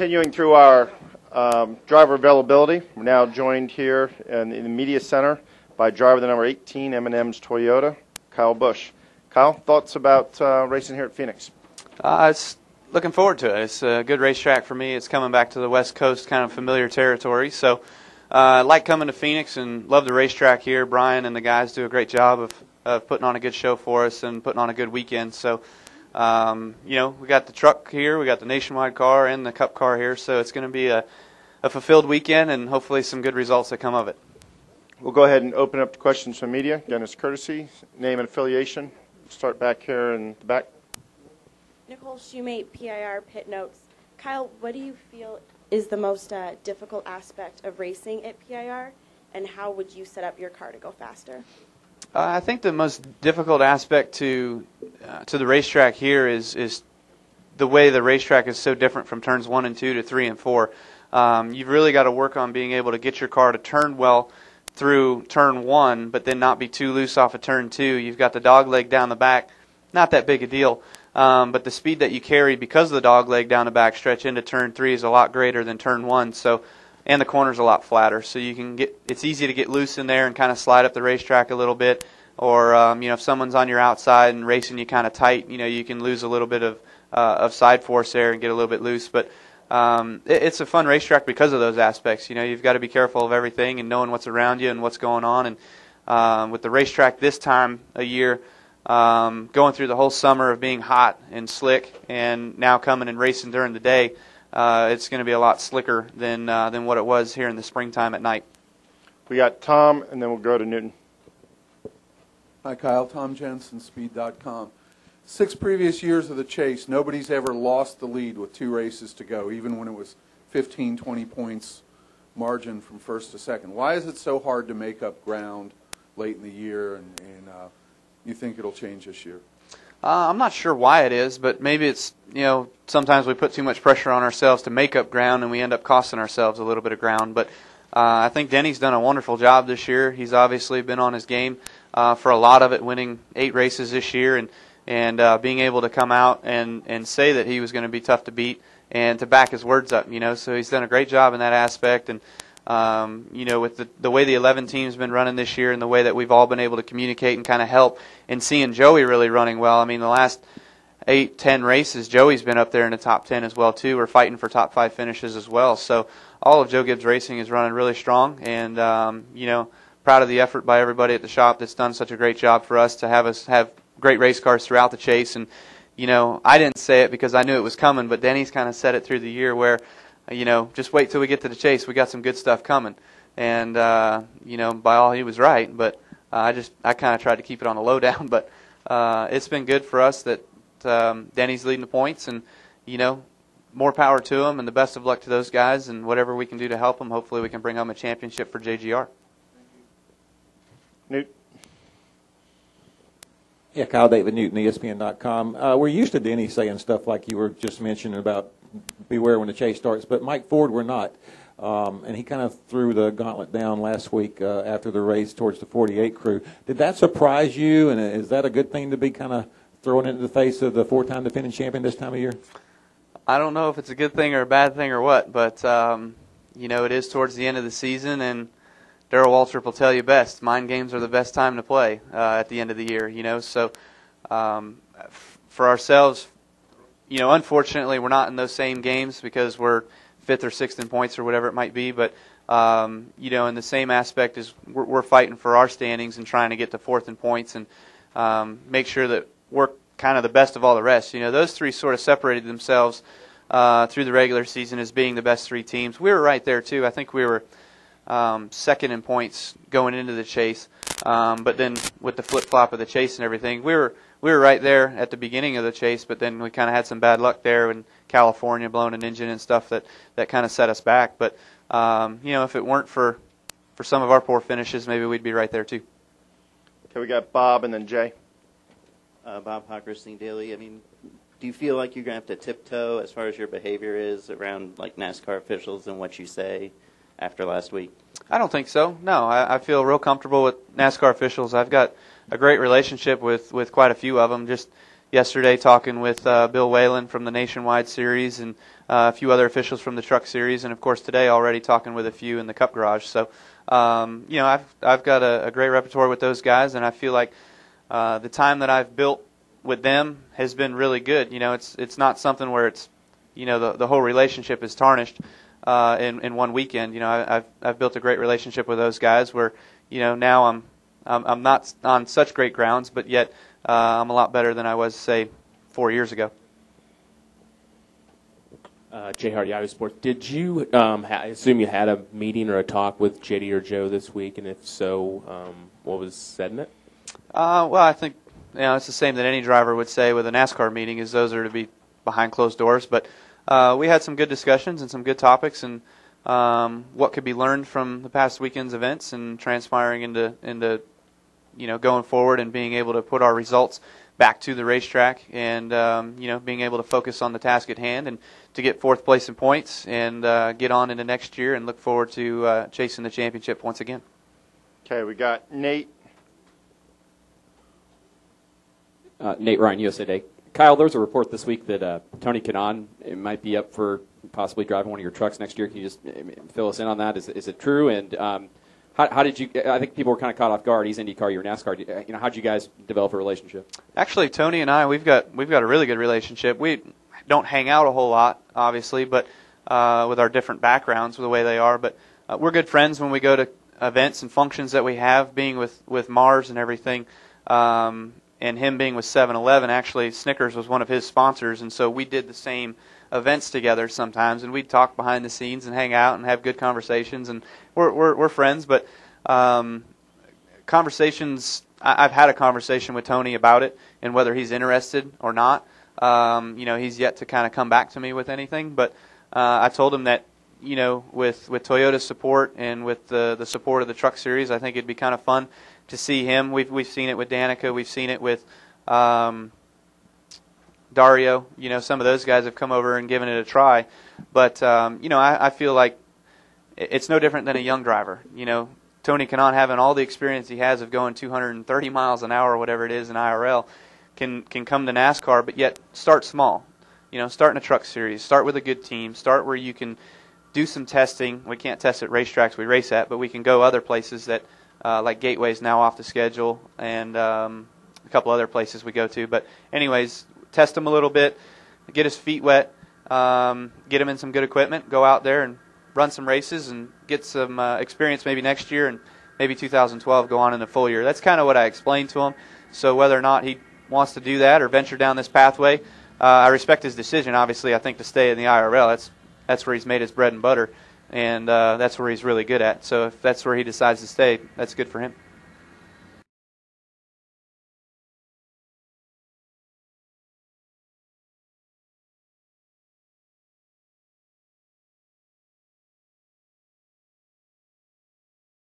Continuing through our driver availability, we're now joined here in the media center by driver the number 18, M&M's Toyota, Kyle Busch. Kyle, thoughts about racing here at Phoenix? It's looking forward to it. It's a good racetrack for me. It's coming back to the West Coast, kind of familiar territory. So I like coming to Phoenix and love the racetrack here. Brian and the guys do a great job of putting on a good show for us and putting on a good weekend. So, we got the truck here, we got the Nationwide car and the Cup car here. So it's going to be a fulfilled weekend and hopefully some good results that come of it. We'll go ahead and open up to questions from media. Again, it's courtesy, name and affiliation. Start back here in the back. Nicole Shoemate, PIR Pit Notes. Kyle, what do you feel is the most difficult aspect of racing at PIR, and how would you set up your car to go faster? I think the most difficult aspect to the racetrack here is the way the racetrack is so different from turns 1 and 2 to 3 and 4. You've really got to work on being able to get your car to turn well through turn 1, but then not be too loose off of turn 2. You've got the dog leg down the back, not that big a deal. But the speed that you carry because of the dog leg down the back stretch into turn 3 is a lot greater than turn 1. So, and the corner's a lot flatter. So you can it's easy to get loose in there and kind of slide up the racetrack a little bit. Or, if someone's on your outside and racing you kind of tight, you can lose a little bit of side force there and get a little bit loose. But it's a fun racetrack because of those aspects. You've got to be careful of everything and knowing what's around you and what's going on. And with the racetrack this time of year, going through the whole summer of being hot and slick and now coming and racing during the day, it's going to be a lot slicker than what it was here in the springtime at night. We got Tom, and then we'll go to Newton. Hi, Kyle. Tom Jensen, Speed.com. 6 previous years of the chase, nobody's ever lost the lead with 2 races to go, even when it was 15, 20 points margin from first to second. Why is it so hard to make up ground late in the year, and you think it'll change this year? I'm not sure why it is, but maybe it's, sometimes we put too much pressure on ourselves to make up ground and we end up costing ourselves a little bit of ground. But I think Denny's done a wonderful job this year. He's obviously been on his game for a lot of it, winning 8 races this year and being able to come out and say that he was going to be tough to beat and to back his words up, So he's done a great job in that aspect. And with the way the 11 team's been running this year and the way that we've all been able to communicate and kind of help and seeing Joey really running well. I mean, the last 8, 10 races, Joey's been up there in the top 10 as well, too. We're fighting for top 5 finishes as well. So all of Joe Gibbs Racing is running really strong and, proud of the effort by everybody at the shop that's done such a great job for us to have great race cars throughout the chase. And, I didn't say it because I knew it was coming, but Denny's kind of said it through the year where, just wait till we get to the chase. We got some good stuff coming. And, by all he was right. But I kind of tried to keep it on the lowdown. But it's been good for us that Denny's leading the points. And, more power to them and the best of luck to those guys. And whatever we can do to help them, hopefully we can bring home a championship for JGR. Newt. Yeah, Kyle David Newton, ESPN.com. We're used to Denny saying stuff like you were just mentioning about beware when the chase starts, but Mike Ford we're not. And he kind of threw the gauntlet down last week after the race towards the 48 crew. Did that surprise you, and is that a good thing to be kind of throwing into the face of the 4-time defending champion this time of year? I don't know if it's a good thing or a bad thing or what, but, it is towards the end of the season, and Darrell Waltrip will tell you best. Mind games are the best time to play at the end of the year, So for ourselves, unfortunately we're not in those same games because we're 5th or 6th in points or whatever it might be. But, in the same aspect is we're fighting for our standings and trying to get to 4th in points and make sure that we're kind of the best of all the rest. Those 3 sort of separated themselves through the regular season as being the best 3 teams. We were right there, too. I think we were 2nd in points going into the chase. But then with the flip-flop of the chase and everything, we were right there at the beginning of the chase, but then we kind of had some bad luck there in California, blowing an engine and stuff that kind of set us back. But, if it weren't for some of our poor finishes, maybe we'd be right there too. Okay, we got Bob and then Jay. Bob Hocker, Sting Daily. I mean, do you feel like you're going to have to tiptoe as far as your behavior is around like NASCAR officials and what you say after last week? I don't think so. No, I feel real comfortable with NASCAR officials. I've got a great relationship with quite a few of them. Just yesterday talking with Bill Whalen from the Nationwide Series and a few other officials from the Truck Series, and of course today already talking with a few in the Cup Garage. So, I've got a great repertoire with those guys, and I feel like the time that I've built with them has been really good. It's not something where it's, the whole relationship is tarnished in one weekend. I've built a great relationship with those guys where, now I'm not on such great grounds, but yet I'm a lot better than I was, say, 4 years ago. Jay Hart, Yahoo Sports. Did you, I assume you had a meeting or a talk with JD or Joe this week, and if so, what was said in it? Well, I think it's the same that any driver would say with a NASCAR meeting, is those are to be behind closed doors. But we had some good discussions and some good topics, and what could be learned from the past weekend's events and transpiring into going forward and being able to put our results back to the racetrack, and being able to focus on the task at hand and to get fourth place in points and get on into next year and look forward to chasing the championship once again. Okay, we got Nate. Nate Ryan, USA Today. Kyle, there was a report this week that Tony Kanaan might be up for possibly driving one of your trucks next year. Can you just fill us in on that? Is it true? And how did you? I think people were kind of caught off guard. He's IndyCar, you're NASCAR. How did you guys develop a relationship? Actually, Tony and I, we've got a really good relationship. We don't hang out a whole lot, obviously, but with our different backgrounds, the way they are. But we're good friends when we go to events and functions that we have, being with Mars and everything. And him being with 7-Eleven, actually, Snickers was one of his sponsors, and so we did the same events together sometimes, and we'd talk behind the scenes and hang out and have good conversations, and we're friends. But conversations, I've had a conversation with Tony about it and whether he's interested or not. He's yet to kind of come back to me with anything, but I told him that with Toyota's support and with the support of the Truck Series, I think it'd be kind of fun to see him. We've seen it with Danica. We've seen it with Dario. Some of those guys have come over and given it a try. But, I feel like it's no different than a young driver. Tony Kanaan, having all the experience he has of going 230 miles an hour or whatever it is in IRL, can come to NASCAR, but yet start small. Start in a Truck Series. Start with a good team. Start where you can do some testing. We can't test at racetracks we race at, but we can go other places that like Gateway's now off the schedule, and a couple other places we go to. But anyways, test him a little bit, get his feet wet, get him in some good equipment, go out there and run some races and get some experience maybe next year, and maybe 2012 go on in a full year. That's kind of what I explained to him. So whether or not he wants to do that or venture down this pathway, I respect his decision. Obviously, I think to stay in the IRL, that's where he's made his bread and butter. And that's where he's really good at. So if that's where he decides to stay, that's good for him.